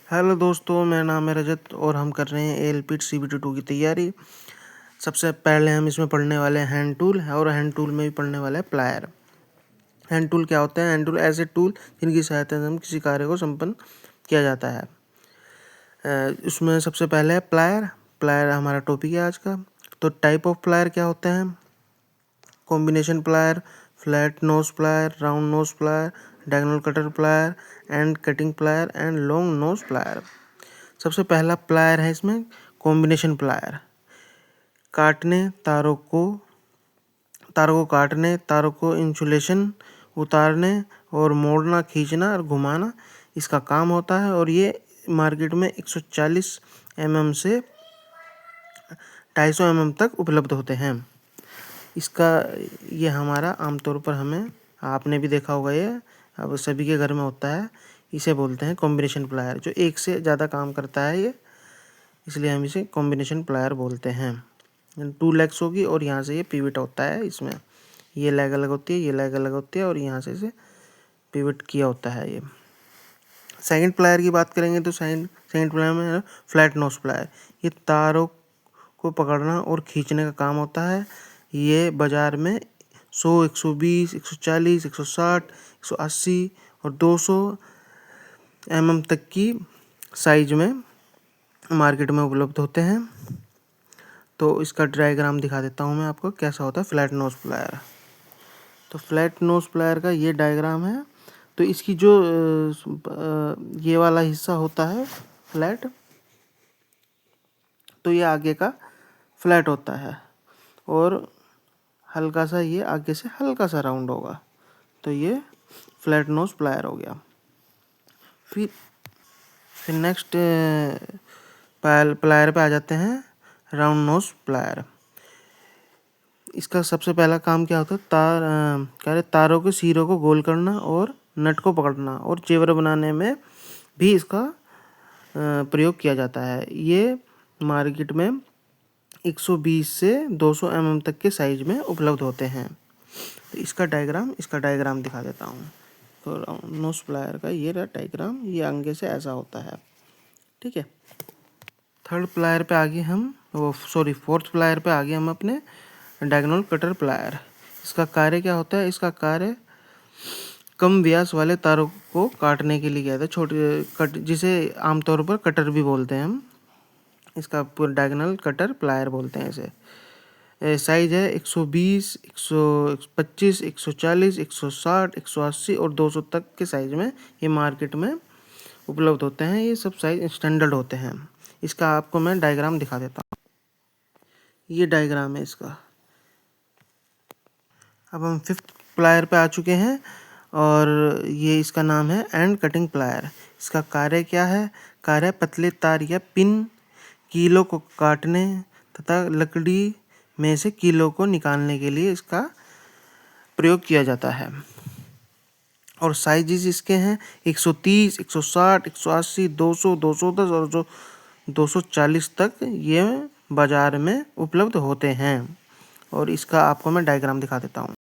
Hello दोस्तों, मेरा नाम है रजत और हम कर रहे हैं एएलपीट सीबीटी 2 की तैयारी। सबसे पहले हम इसमें पढ़ने वाले हैं हैंड टूल और हैंड टूल में भी पढ़ने वाले हैं प्लायर। हैंड टूल क्या होता है? हैंड टूल ऐसे टूल जिनकी सहायता से हम किसी कार्य को संपन्न किया जाता है। उसमें सबसे पहले है प्लायर। प्लायर हमारा टॉपिक है आज का। तो टाइप ऑफ प्लायर क्या होते हैं? Combination plier, flat knows plier, round knows plier, diagonal cutter plier, and cutting plier and long nose plier. सबसे पहला प्लायर है इसमें कॉम्बिनेशन प्लायर। तारों को काटने, तारों को इंसुलेशन उतारने और मोड़ना, खींचना और घुमाना इसका काम होता है। और ये मार्केट में 140 mm से 250 mm तक उपलब्ध होते हैं। ये हमारा आमतौर पर आपने भी देखा होगा, ये अब सभी के घर में होता है। इसे बोलते हैं कॉम्बिनेशन प्लायर, जो एक से ज़्यादा काम करता है ये, इसलिए हम इसे कॉम्बिनेशन प्लायर बोलते हैं। 2 लेग्स होगी और यहाँ से ये पिवट होता है। इसमें ये लेग अलग होती है, ये लेग अलग होती है और यहाँ से इसे पिवट किया होता है ये। सेकंड प्लायर की बात करेंगे तो सेकंड प्लायर में फ्लैट नोज प्लायर। ये तारों को पकड़ना और खींचने का काम होता है। ये बाज़ार में 100, 120, 140, 160, 180 और 200 mm तक की साइज में मार्केट में उपलब्ध होते हैं। तो इसका डायग्राम दिखा देता हूँ मैं आपको, कैसा होता है फ्लैट नोज प्लायर। तो फ्लैट नोज प्लायर का ये डायग्राम है। तो इसकी जो ये वाला हिस्सा होता है फ्लैट, तो ये आगे का फ्लैट होता है और हल्का सा ये आगे से हल्का सा राउंड होगा। तो ये फ्लैट नोज प्लायर हो गया। फिर नेक्स्ट प्लायर पे आ जाते हैं, राउंड नोज प्लायर। इसका सबसे पहला काम क्या होता है? तारों के सिरों को गोल करना और नट को पकड़ना और जेवर बनाने में भी इसका प्रयोग किया जाता है। ये मार्केट में 120 से 200 mm तक के साइज में उपलब्ध होते हैं। तो इसका डायग्राम दिखा देता हूँ। तो राउंड नोज प्लायर का ये रहा डायग्राम, ये आगे से ऐसा होता है। ठीक है। फोर्थ प्लायर पे आ गए हम अपने डायगोनल कटर प्लायर। इसका कार्य क्या होता है? इसका कार्य कम व्यास वाले तारों को काटने के लिए किया जाता है, जिसे आमतौर पर कटर भी बोलते हैं हम। इसका पूरा डायगोनल कटर प्लायर बोलते हैं इसे। साइज है 120, 125, 140, 160, 180 और 200 तक के साइज में ये मार्केट में उपलब्ध होते हैं। ये सब साइज स्टैंडर्ड होते हैं। इसका आपको मैं डायग्राम दिखा देता हूँ। ये डायग्राम है इसका। अब हम 5th प्लायर पे आ चुके हैं और ये इसका नाम है एंड कटिंग प्लायर। इसका कार्य क्या है? कार्य पतले तार या पिन कीलों को काटने तथा लकड़ी में से कीलों को निकालने के लिए इसका प्रयोग किया जाता है। और साइजेस इसके हैं 130, 160, 180, 200, 210 और जो 240 तक ये बाज़ार में उपलब्ध होते हैं। और इसका आपको मैं डायग्राम दिखा देता हूँ।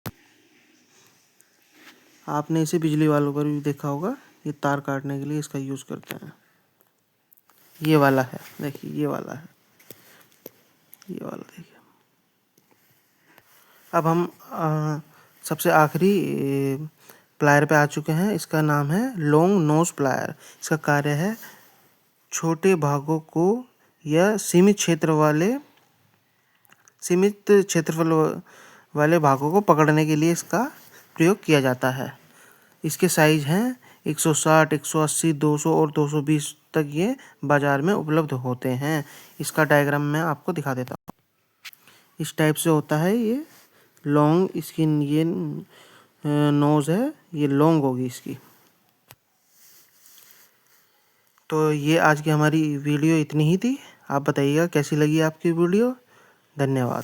आपने इसे बिजली वालों पर भी देखा होगा, ये तार काटने के लिए इसका यूज़ करते हैं। ये वाला है, देखिए ये वाला है, ये वाला देखिए। अब हम सबसे आखिरी प्लायर पे आ चुके हैं। इसका नाम है लॉन्ग नोज प्लायर। इसका कार्य है छोटे भागों को या सीमित क्षेत्रफल वाले भागों को पकड़ने के लिए इसका प्रयोग किया जाता है। इसके साइज हैं 160, 180, 200 और 220 तक ये बाज़ार में उपलब्ध होते हैं। इसका डायग्राम मैं आपको दिखा देता हूँ। इस टाइप से होता है ये लॉन्ग। इसकी ये नोज़ है, ये लॉन्ग होगी इसकी। तो ये आज की हमारी वीडियो इतनी ही थी। आप बताइएगा कैसी लगी आपकी वीडियो। धन्यवाद।